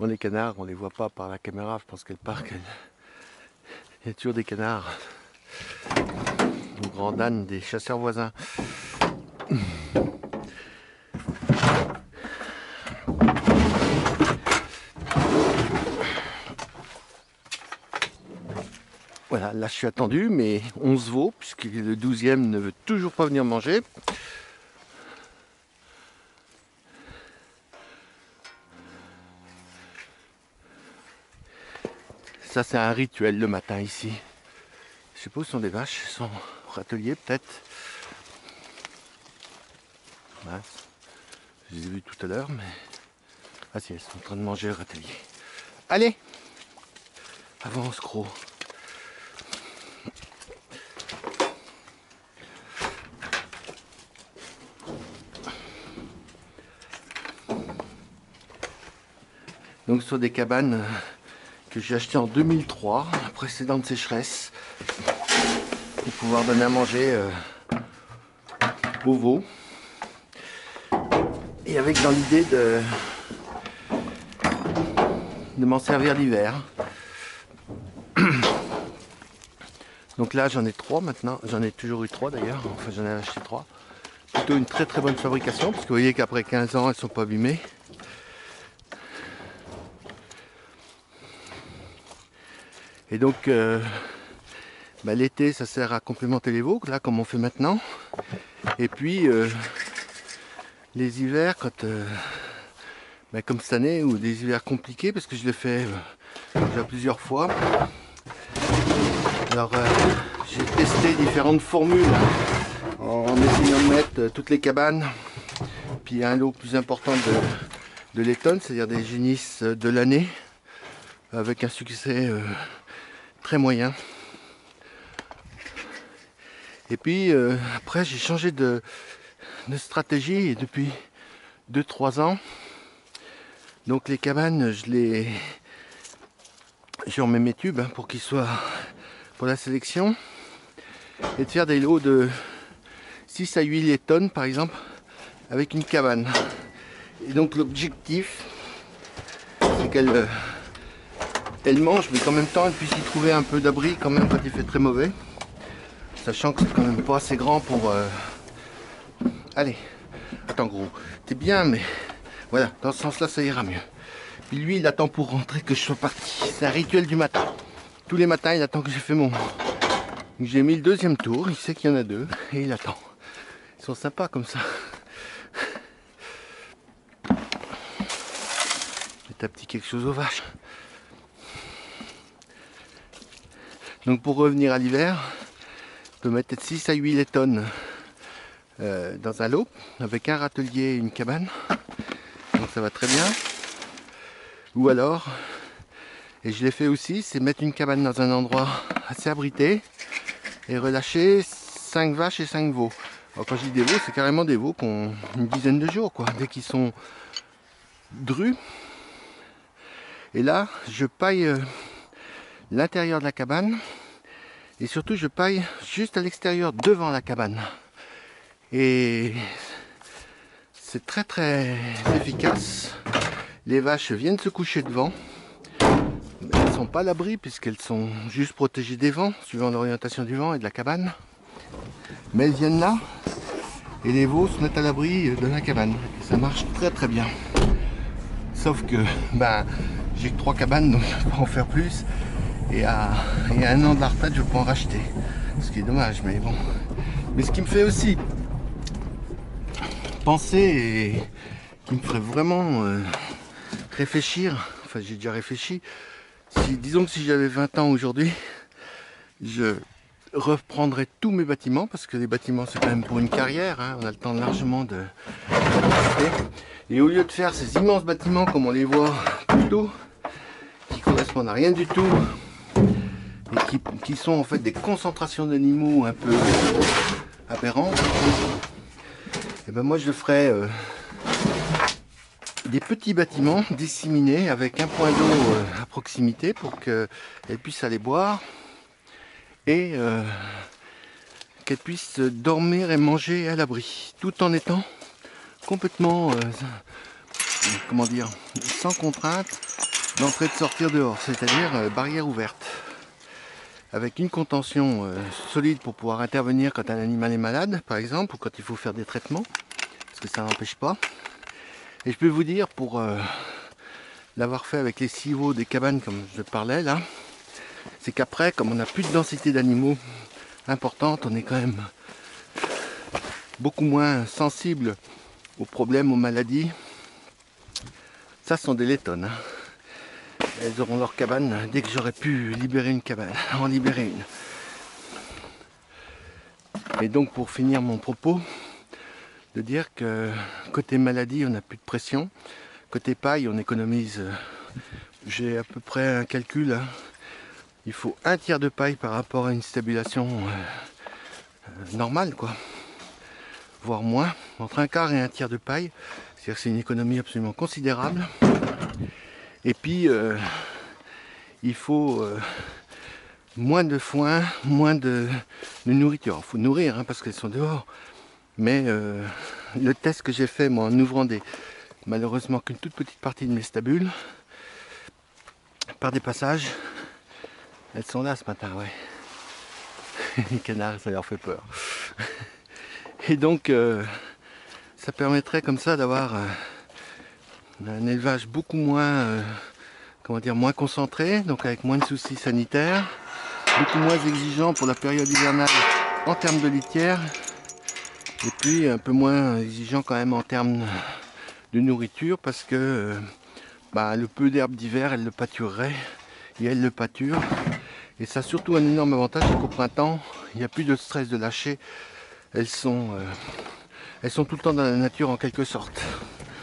Bon, les canards, on les voit pas par la caméra, je pense qu'elle part. Il y a toujours des canards. Au grand âne des chasseurs voisins. Voilà, là je suis attendu, mais 11 veaux, puisque le 12e ne veut toujours pas venir manger. Ça c'est un rituel le matin ici. Je sais pas où sont les vaches, elles sont au râtelier peut-être. Mince. Je les ai vues tout à l'heure, mais... Ah si, elles sont en train de manger au râtelier. Allez, avance gros. Donc sur des cabanes que j'ai achetées en 2003, la précédente sécheresse, pour pouvoir donner à manger aux veaux. Et avec dans l'idée de m'en servir l'hiver. Donc là j'en ai 3 maintenant, j'en ai toujours eu 3 d'ailleurs, enfin j'en ai acheté 3. Plutôt une très très bonne fabrication, parce que vous voyez qu'après 15 ans elles sont pas abîmées. Et donc l'été ça sert à complémenter les veaux, là comme on fait maintenant. Et puis les hivers, quand comme cette année, ou des hivers compliqués, parce que je l'ai fait déjà plusieurs fois. Alors j'ai testé différentes formules en essayant de mettre toutes les cabanes, puis un lot plus important de laitonnes, c'est-à-dire des génisses de l'année, avec un succès très moyen. Et puis après j'ai changé de stratégie, et depuis 2-3 ans, donc les cabanes je remets mes tubes pour qu'ils soient pour la sélection, et de faire des lots de 6 à 8 laitonnes par exemple avec une cabane. Et donc l'objectif c'est qu'elle mange, mais qu'en même temps elle puisse y trouver un peu d'abri quand même quand il fait très mauvais, sachant que c'est quand même pas assez grand pour allez, attends gros, t'es bien, mais voilà, dans ce sens là ça ira mieux. Puis lui il attend pour rentrer que je sois parti, c'est un rituel du matin. Tous les matins il attend que j'ai fait mon... J'ai mis le 2e tour, il sait qu'il y en a 2 et il attend. Ils sont sympas comme ça. Et ta petit quelque chose aux vaches. Donc pour revenir à l'hiver, on peut mettre 6 à 8 laitonnes dans un lot avec un râtelier et une cabane. Donc ça va très bien. Ou alors, et je l'ai fait aussi, c'est mettre une cabane dans un endroit assez abrité et relâcher 5 vaches et 5 veaux. Alors quand je dis des veaux, c'est carrément des veaux qui ont une dizaine de jours, quoi, dès qu'ils sont drus. Et là, je paille l'intérieur de la cabane, et surtout je paille juste à l'extérieur devant la cabane. Et c'est très très efficace. Les vaches viennent se coucher devant. Elles ne sont pas à l'abri puisqu'elles sont juste protégées des vents, suivant l'orientation du vent et de la cabane. Mais elles viennent là, et les veaux se mettent à l'abri de la cabane. Et ça marche très très bien. Sauf que j'ai que 3 cabanes, donc je ne peux pas en faire plus. Et à 1 an de la retraite, je peux en racheter. Ce qui est dommage, mais bon. Mais ce qui me fait aussi penser, et qui me ferait vraiment réfléchir, enfin j'ai déjà réfléchi, disons que si j'avais 20 ans aujourd'hui, je reprendrais tous mes bâtiments, parce que les bâtiments c'est quand même pour une carrière, hein, on a le temps largement de... Et au lieu de faire ces immenses bâtiments comme on les voit plutôt, qui correspondent à rien du tout, et qui sont en fait des concentrations d'animaux un peu aberrantes, et ben moi je ferais des petits bâtiments disséminés avec un point d'eau à proximité pour qu'elles puissent aller boire et qu'elles puissent dormir et manger à l'abri, tout en étant complètement comment dire, sans contrainte, d'entrer et de sortir dehors, c'est-à-dire barrière ouverte, avec une contention solide pour pouvoir intervenir quand un animal est malade, par exemple, ou quand il faut faire des traitements, parce que ça n'empêche pas. Et je peux vous dire, pour l'avoir fait avec les civeaux des cabanes comme je parlais là, c'est qu'après, comme on n'a plus de densité d'animaux importante, on est quand même beaucoup moins sensible aux problèmes, aux maladies. Ça, ce sont des lettonnes. Elles auront leur cabane dès que j'aurai pu libérer une cabane, en libérer une. Et donc pour finir mon propos, de dire que côté maladie, on n'a plus de pression. Côté paille, on économise. J'ai à peu près un calcul. Il faut un tiers de paille par rapport à une stabulation normale, quoi. Voire moins. Entre un quart et un tiers de paille. C'est-à-dire que c'est une économie absolument considérable. Et puis, il faut moins de foin, moins de nourriture. Il faut nourrir hein, parce qu'elles sont dehors. Mais le test que j'ai fait moi, en ouvrant malheureusement qu'une toute petite partie de mes stabules, par des passages, elles sont là ce matin, ouais. Les canards, ça leur fait peur. Et donc, ça permettrait comme ça d'avoir un élevage beaucoup moins, moins concentré, donc avec moins de soucis sanitaires, beaucoup moins exigeant pour la période hivernale en termes de litière, et puis un peu moins exigeant quand même en termes de nourriture, parce que le peu d'herbe d'hiver, elle le pâturerait, et elle le pâture. Et ça a surtout un énorme avantage, c'est qu'au printemps, il n'y a plus de stress de lâcher. Elles sont tout le temps dans la nature en quelque sorte.